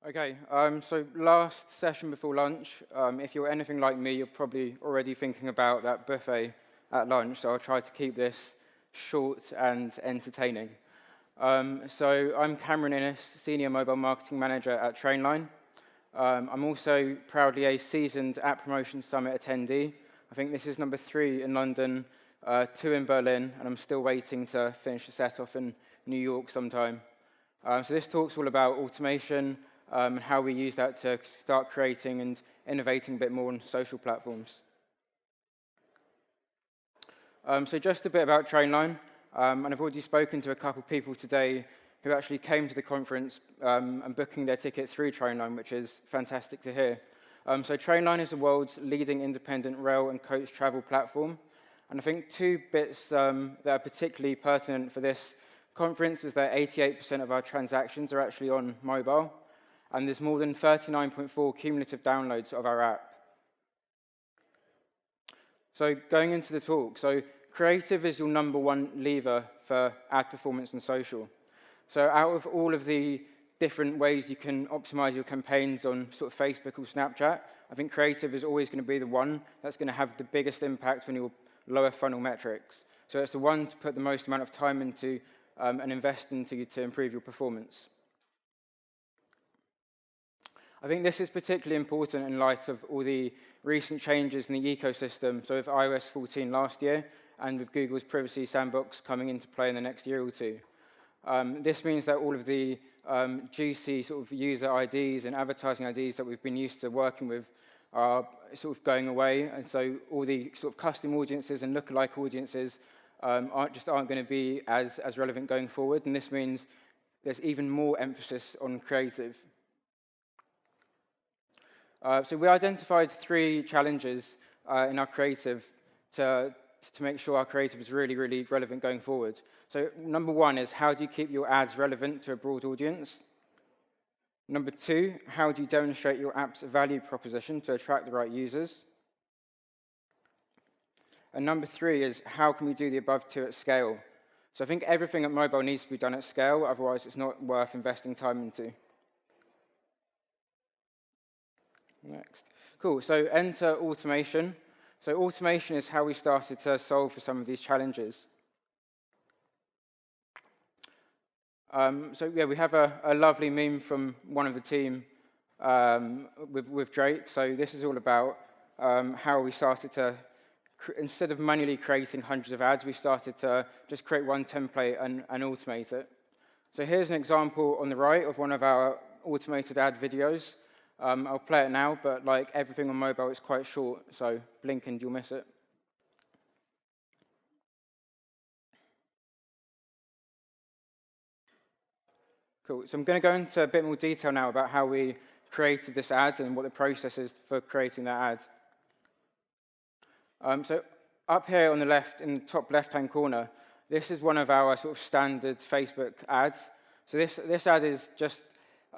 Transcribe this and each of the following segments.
Okay, so last session before lunch, if you're anything like me, you're probably already thinking about that buffet at lunch, so I'll try to keep this short and entertaining. So I'm Cameron Innes, Senior Mobile Marketing Manager at Trainline. I'm also proudly a seasoned App Promotion Summit attendee. I think this is number 3 in London, 2 in Berlin, and I'm still waiting to finish the set off in New York sometime. So this talk's all about automation, and how we use that to start creating and innovating a bit more on social platforms. So just a bit about Trainline, and I've already spoken to a couple of people today who actually came to the conference and booking their ticket through Trainline, which is fantastic to hear. So Trainline is the world's leading independent rail and coach travel platform, and I think 2 bits that are particularly pertinent for this conference is that 88% of our transactions are actually on mobile, and there's more than 39.4 cumulative downloads of our app. So going into the talk, so creative is your number 1 lever for ad performance and social. So out of all of the different ways you can optimize your campaigns on sort of Facebook or Snapchat, I think creative is always going to be the one that's going to have the biggest impact on your lower funnel metrics. So it's the one to put the most amount of time into and invest into to improve your performance. I think this is particularly important in light of all the recent changes in the ecosystem, so with iOS 14 last year, and with Google's privacy sandbox coming into play in the next year or 2. This means that all of the juicy sort of user IDs and advertising IDs that we've been used to working with are sort of going away, and so all the sort of custom audiences and lookalike audiences aren't going to be as relevant going forward, and this means there's even more emphasis on creative. So we identified 3 challenges in our creative to make sure our creative is really, really relevant going forward. So number 1 is, how do you keep your ads relevant to a broad audience? Number 2, how do you demonstrate your app's value proposition to attract the right users? And number 3 is, how can we do the above 2 at scale? So I think everything at mobile needs to be done at scale, otherwise it's not worth investing time into. Next. Cool, so enter automation. So automation is how we started to solve for some of these challenges. So yeah, we have a lovely meme from one of the team with Drake. So this is all about how we started to, instead of manually creating hundreds of ads, we started to just create one template and automate it. So here's an example on the right of one of our automated ad videos. I'll play it now, but like everything on mobile, it's quite short, so blink and you'll miss it. Cool, so I'm going to go into a bit more detail now about how we created this ad and what the process is for creating that ad. So up here on the left, in the top left-hand corner, this is one of our sort of standard Facebook ads. So this ad is just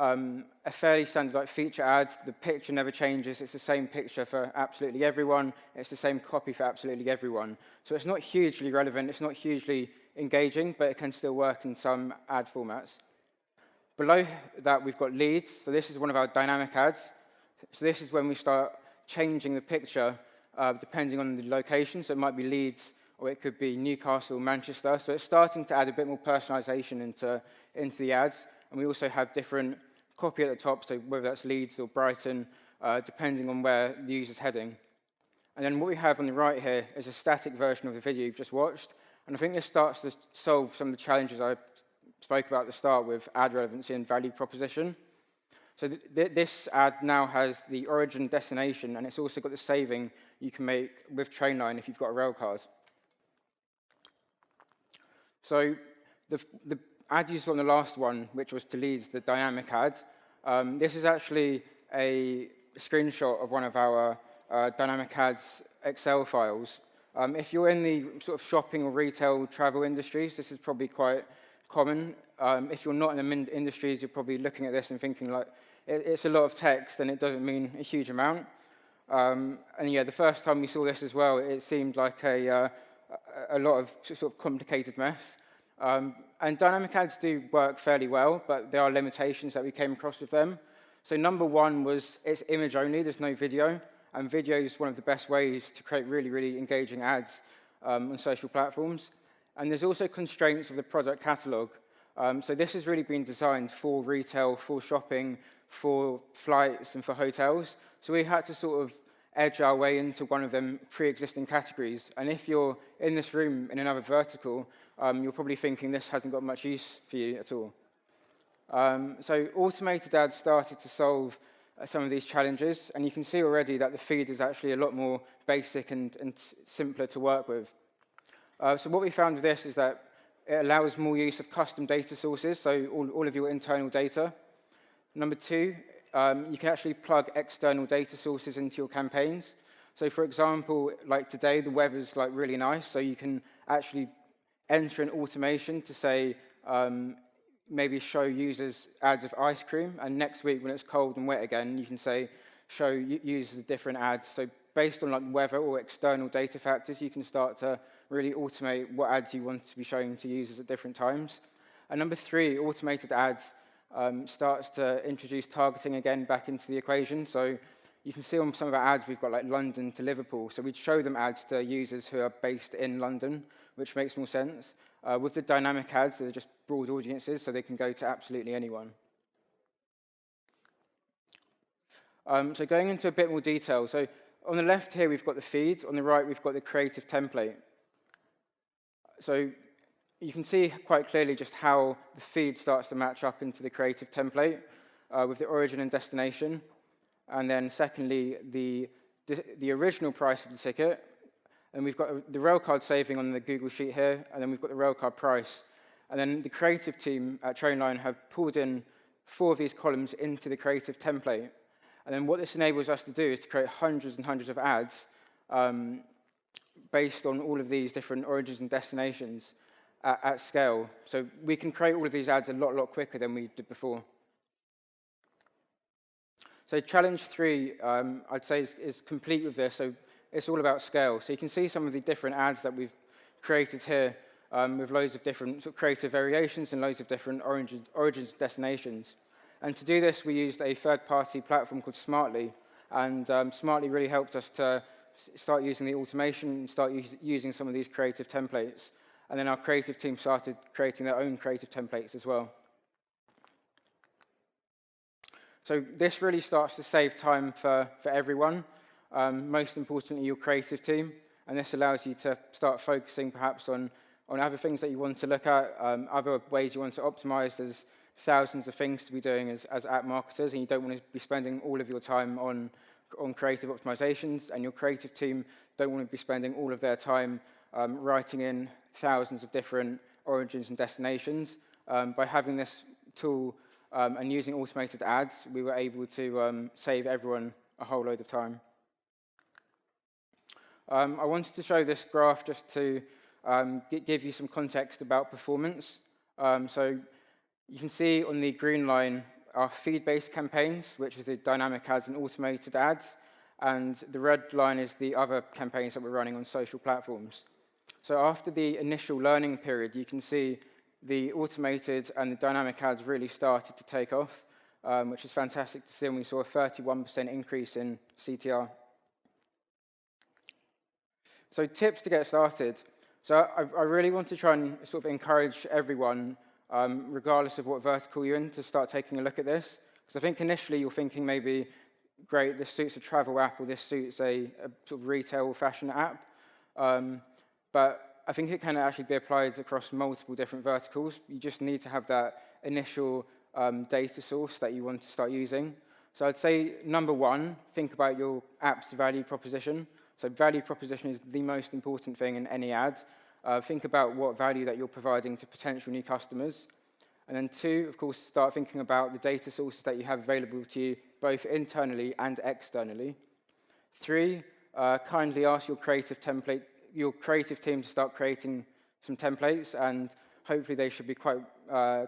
a fairly standard like feature ad. The picture never changes. It's the same picture for absolutely everyone. It's the same copy for absolutely everyone. So it's not hugely relevant. It's not hugely engaging, but it can still work in some ad formats. Below that, we've got leads. So this is one of our dynamic ads. So this is when we start changing the picture depending on the location. So it might be Leeds, or it could be Newcastle, Manchester. So it's starting to add a bit more personalization into the ads. And we also have different copy at the top, so whether that's Leeds or Brighton, depending on where the user's heading. And then what we have on the right here is a static version of the video you've just watched. And I think this starts to solve some of the challenges I spoke about at the start with ad relevancy and value proposition. So this ad now has the origin destination, and it's also got the saving you can make with Trainline if you've got a rail card. So the ad you saw on the last one, which was to Leeds, the dynamic ad, this is actually a screenshot of one of our dynamic ads Excel files. If you're in the sort of shopping or retail travel industries, this is probably quite common. If you're not in the industries, you're probably looking at this and thinking, like, it's a lot of text and it doesn't mean a huge amount. And yeah, the first time we saw this as well, it seemed like a lot of sort of complicated mess. And dynamic ads do work fairly well, but there are limitations that we came across with them. So number one was it's image only, there's no video, and video is one of the best ways to create really, really engaging ads on social platforms. And there's also constraints of the product catalog. So this has really been designed for retail, for shopping, for flights, and for hotels. So we had to sort of edge our way into one of them pre-existing categories. And if you're in this room in another vertical, you're probably thinking this hasn't got much use for you at all. So automated ads started to solve some of these challenges, and you can see already that the feed is actually a lot more basic and simpler to work with. So what we found with this is that it allows more use of custom data sources, so all of your internal data. Number two, you can actually plug external data sources into your campaigns. So for example, like today, the weather's like really nice, so you can actually enter an automation to say, maybe show users ads of ice cream, and next week when it's cold and wet again, you can say, show users different ads. So based on like weather or external data factors, you can start to really automate what ads you want to be showing to users at different times. And number three, automated ads starts to introduce targeting again back into the equation. So you can see on some of our ads, we've got like London to Liverpool. So we'd show them ads to users who are based in London, which makes more sense. With the dynamic ads, they're just broad audiences, so they can go to absolutely anyone. So going into a bit more detail. So on the left here, we've got the feed. On the right, we've got the creative template. So you can see quite clearly just how the feed starts to match up into the creative template with the origin and destination. And then secondly, the original price of the ticket. And we've got the railcard saving on the Google sheet here, and then we've got the railcard price. And then the creative team at Trainline have pulled in 4 of these columns into the creative template. And then what this enables us to do is to create hundreds and hundreds of ads based on all of these different origins and destinations at scale. So we can create all of these ads a lot quicker than we did before. So challenge 3, I'd say, is complete with this. So it's all about scale. So you can see some of the different ads that we've created here with loads of different sort of creative variations and loads of different origins and destinations. And to do this, we used a third-party platform called Smartly. And Smartly really helped us to start using the automation and start using some of these creative templates. And then our creative team started creating their own creative templates as well. So this really starts to save time for everyone. Most importantly, your creative team, and this allows you to start focusing perhaps on other things that you want to look at, other ways you want to optimize. There's thousands of things to be doing as app marketers, and you don't want to be spending all of your time on creative optimizations, and your creative team don't want to be spending all of their time writing in thousands of different origins and destinations. By having this tool and using automated ads, we were able to save everyone a whole load of time. I wanted to show this graph just to give you some context about performance. So you can see on the green line our feed-based campaigns, which is the dynamic ads and automated ads, and the red line is the other campaigns that we're running on social platforms. So after the initial learning period, you can see the automated and the dynamic ads really started to take off, which is fantastic to see, and we saw a 31% increase in CTR. So tips to get started. So I really want to try and sort of encourage everyone, regardless of what vertical you're in, to start taking a look at this. Because I think initially you're thinking maybe, great, this suits a travel app, or this suits a sort of retail fashion app. But I think it can actually be applied across multiple different verticals. You just need to have that initial data source that you want to start using. So I'd say, number one, think about your app's value proposition. So value proposition is the most important thing in any ad. Think about what value that you're providing to potential new customers. And then 2, of course, start thinking about the data sources that you have available to you, both internally and externally. 3, kindly ask your creative team to start creating some templates, and hopefully they should be quite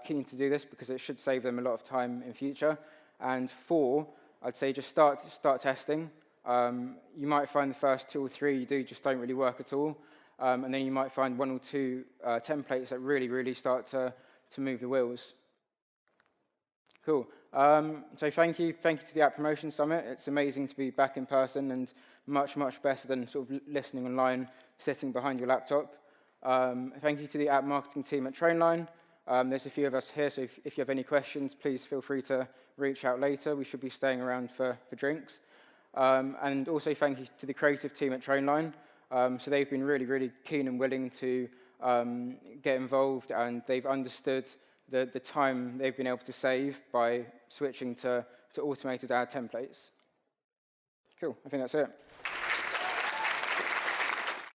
keen to do this because it should save them a lot of time in future. And 4, I'd say just start testing. You might find the first 2 or 3 you do just don't really work at all. And then you might find 1 or 2 templates that really start to move the wheels. Cool. So thank you to the App Promotion Summit. It's amazing to be back in person and much, much better than sort of listening online, sitting behind your laptop. Thank you to the app marketing team at Trainline. There's a few of us here, so if you have any questions, please feel free to reach out later. We should be staying around for drinks. And also thank you to the creative team at Trainline. So they've been really, really keen and willing to get involved, and they've understood the time they've been able to save by switching to automated ad templates. Cool, I think that's it.